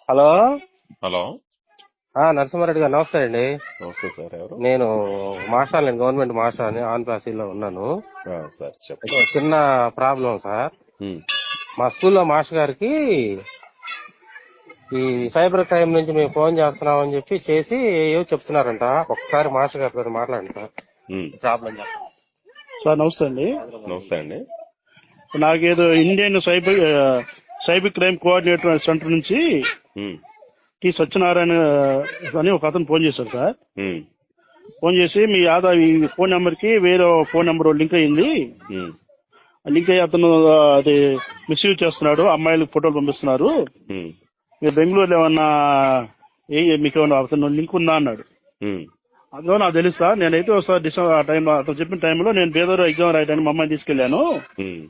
Hello. Hello. Narasimha Reddy గారు నమస్తే అండి. నమస్తే సార్. ఎవరు? నేను మాస్టర్, గవర్నమెంట్ మాస్టర్ అని ఆంధ్రప్రదేశ్లో ఉన్నాను. సార్ చెప్పండి. అయితే చిన్న ప్రాబ్లం సార్. ఉమ్, మా స్కూల్లో మాస్టర్ గారికి ఈ సైబర్ క్రైమ్ నుంచి మేము ఫోన్ చేస్తున్నామని చెప్పి చేసి ఏవో చెప్తున్నారంట. ఒకసారి మాస్టర్ గారితో మాట్లాడండి సార్. ఉమ్. ప్రాబ్లం చెప్పండి సార్. నమస్తే అండి. నమస్తే అండి. నాకేదో Indian cyber crime coordinator centre నుంచి ఉమ్, టి సత్యనారాయణ అని ఒక అతను ఫోన్ చేశారు సార్. ఉమ్, ఫోన్ చేసి మీ ఆధార్ ఈ ఫోన్ నెంబర్ కి వేరే ఫోన్ నెంబర్ లింక్ అయింది. ఉమ్, లింక్ అయ్యి అతను అది మిస్యూజ్ చేస్తున్నాడు, అమ్మాయిలకు ఫోటోలు పంపిస్తున్నారు. ఉమ్, మీరు బెంగళూరులో ఏమన్నా మీకు ఏమన్నా అతను లింక్ ఉందా అన్నాడు. ఉమ్, అందులో నాకు తెలుసు సార్. నేనైతే ఒకసారి డిసెంబర్ ఆ టైంలో అతను చెప్పిన టైంలో నేను బేదూరు ఎగ్జామ్ రాయడానికి మా అమ్మాయిని తీసుకెళ్లాను. ఉమ్,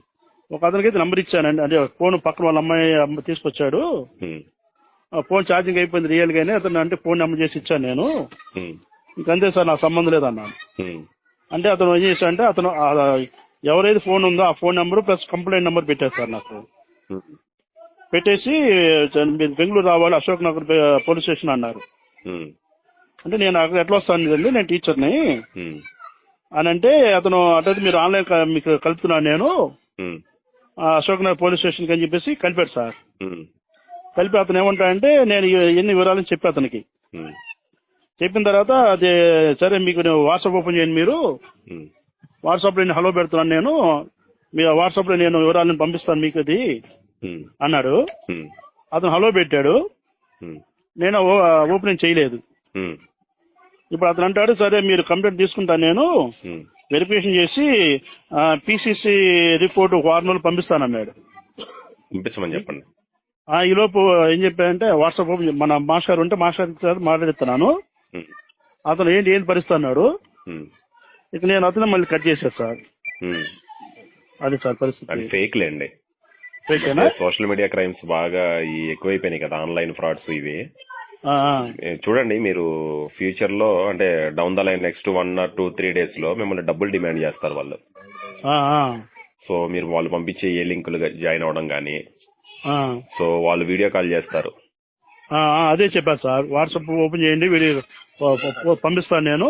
ఒక అతనికి అయితే నంబర్ ఇచ్చానండి, అంటే ఫోన్ పక్కన వాళ్ళ అమ్మాయి తీసుకొచ్చాడు. ఉమ్, ఆ ఫోన్ ఛార్జింగ్ అయిపోయింది రియల్ గానే, అతను అంటే ఫోన్ నెంబర్ చేసి ఇచ్చాను నేను. ఉమ్, ఇంకంతే సార్, నాకు సంబంధం లేదన్నాను. ఉమ్, అంటే అతను ఏం చేశాడంటే అతను ఎవరైతే ఫోన్ ఉందో ఆ phone number plus complaint number పెట్టారు సార్ నాకు. ఉమ్, పెట్టేసి మీరు బెంగళూరు రావాలి, అశోక్ నగర్ పోలీస్ స్టేషన్ అన్నారు. ఉమ్, అంటే నేను అక్కడ ఎట్లా వస్తాను కదండి, నేను టీచర్ని ఉమ్, అని అంటే అతను అటైతే మీరు ఆన్లైన్ మీకు కలుపుతున్నాను నేను ఉమ్, అశోక్ నగర్ పోలీస్ స్టేషన్ అని చెప్పేసి కలిపాడు సార్. ఉమ్, కలిపి అతను ఏమంటాడంటే నేను ఎన్ని వివరాలని చెప్పి అతనికి ఉమ్, చెప్పిన తర్వాత అది సరే మీకు వాట్సాప్ ఓపెన్ చేయండి, మీరు ఉమ్, వాట్సాప్ లో నేను హలో పెడుతున్నాను, నేను మీ వాట్సాప్ లో నేను వివరాలను పంపిస్తాను మీకు అది ఉమ్, అన్నాడు. ఉమ్, అతను హలో పెట్టాడు, ఉమ్, నేను ఓపెనింగ్ చేయలేదు. ఉమ్, ఇప్పుడు అతను అంటాడు సరే మీరు కంప్లైంట్ తీసుకుంటాను, నేను ఉమ్, వెరిఫికేషన్ చేసి పిసిసి రిపోర్ట్ ఒక 6 నెలలు పంపిస్తానన్నాడు. పంపించమని చెప్పండి. ఈ లోపు ఏం చెప్పాడంటే వాట్సాప్ మన మాస్టర్ ఉంటే మాస్టర్ మాట్లాడుతున్నాను, ఉమ్, అతను ఏంటి పరిస్థితి అన్నాడు. ఉమ్, ఇక నేను అతను మళ్ళీ కట్ చేశాను సార్. ఉమ్. అది సార్ పరిస్థితి. అది ఫేక్ లేండి. ఓకేనా? సోషల్ మీడియా క్రైమ్స్ బాగా ఎక్కువైపోయినాయి కదా, ఆన్లైన్ ఫ్రాడ్స్ ఇవి. ఆ, చూడండి, మీరు ఫ్యూచర్ లో అంటే down the line next 1 or 2-3 days లో మిమ్మల్ని డబ్బులు డిమాండ్ చేస్తారు వాళ్ళు. ఆ, ఆ, సో మీరు వాళ్ళు పంపించే ఏ లింకులు జాయిన్ అవడం గానీ, ఆ, సో వాళ్ళు వీడియో కాల్ చేస్తారు. అదే చెప్పారు సార్. వాట్సాప్ ఓపెన్ చేయండి, వీడియో పంపిస్తాను నేను.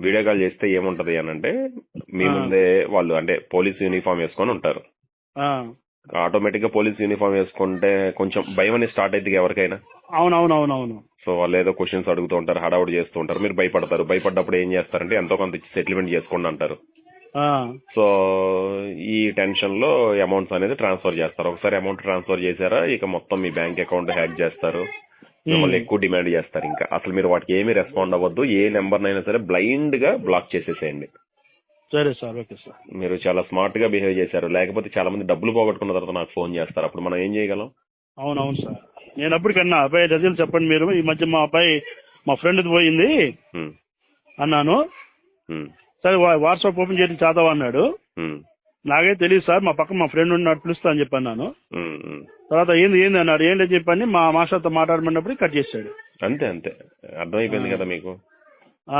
వీడియో కాల్ చేస్తే ఏముంటది అని అంటే, మీ ముందే వాళ్ళు అంటే పోలీస్ యూనిఫామ్ వేసుకొని ఉంటారు. ఆటోమేటిక్ గా పోలీస్ యూనిఫామ్ వేసుకుంటే కొంచెం భయం అని స్టార్ట్ అయితే ఎవరికైనా. అవునవునవునవును. సో వాళ్ళు ఏదో క్వశ్చన్స్ అడుగుతూ ఉంటారు, హడావుడి చేస్తూ ఉంటారు, మీరు భయపడతారు. భయపడ్డప్పుడు ఏం చేస్తారంటే ఎంతో కొంత సెటిల్మెంట్ చేసుకోండి అంటారు. సో ఈ టెన్షన్ లో అమౌంట్స్ అనేది ట్రాన్స్ఫర్ చేస్తారు. ఒకసారి అమౌంట్ ట్రాన్స్ఫర్ చేశారా, ఇక మొత్తం మీ బ్యాంక్ అకౌంట్ హ్యాక్ చేస్తారు, మిమ్మల్ని ఎక్కువ డిమాండ్ చేస్తారు. ఇంకా అసలు మీరు వాటికి ఏమీ రెస్పాండ్ అవ్వద్దు. ఏ నెంబర్ నైనా సరే బ్లైండ్ గా బ్లాక్ చేసేసేయండి. సరే సార్. Okay sir. మీరు చాలా స్మార్ట్ గా బిహేవ్ చేశారు. లేకపోతే చాలా మంది డబ్బులు పోగొట్టుకున్న తర్వాత నాకు ఫోన్ చేస్తారు, అప్పుడు మనం ఏం చేయగలం? అవునవును సార్. నేను అప్పటికన్నా అబ్బాయి రిజల్ట్ చెప్పండి మీరు, ఈ మధ్య మా అబ్బాయి మా ఫ్రెండ్ పోయింది అన్నాను. సరే వాట్సాప్ ఓపెన్ చేసి చదవ అన్నాడు. నాకే తెలియదు సార్, మా పక్కన మా ఫ్రెండ్ ఉన్నాడు పిలుస్తా అని చెప్పన్నాను. తర్వాత ఏంది అన్నాడు. ఏంటని చెప్పని మా మాస్టర్తో మాట్లాడమన్నప్పుడు కట్ చేశాడు. అంతే అంతే, అర్థమైపోయింది కదా మీకు?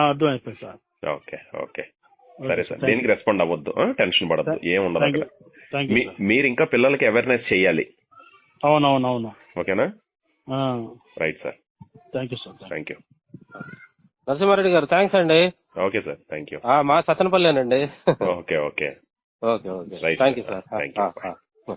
అర్థం అయిపోయింది సార్. ఓకే ఓకే, సరే సార్. దీనికి రెస్పాండ్ అవ్వద్దు, టెన్షన్ పడద్దు, ఏముండదు అక్కడ. మీరు ఇంకా పిల్లలకి అవేర్నెస్ చేయాలి. అవునవునవును. ఓకేనా? Right sir. Thank you sir. Thank you. Narasimha Reddy గారు థ్యాంక్స్ అండి. Okay sir, thank you. మా సత్తెనపల్లేనండి. Okay okay okay okay, right. Thank you sir. Thank you.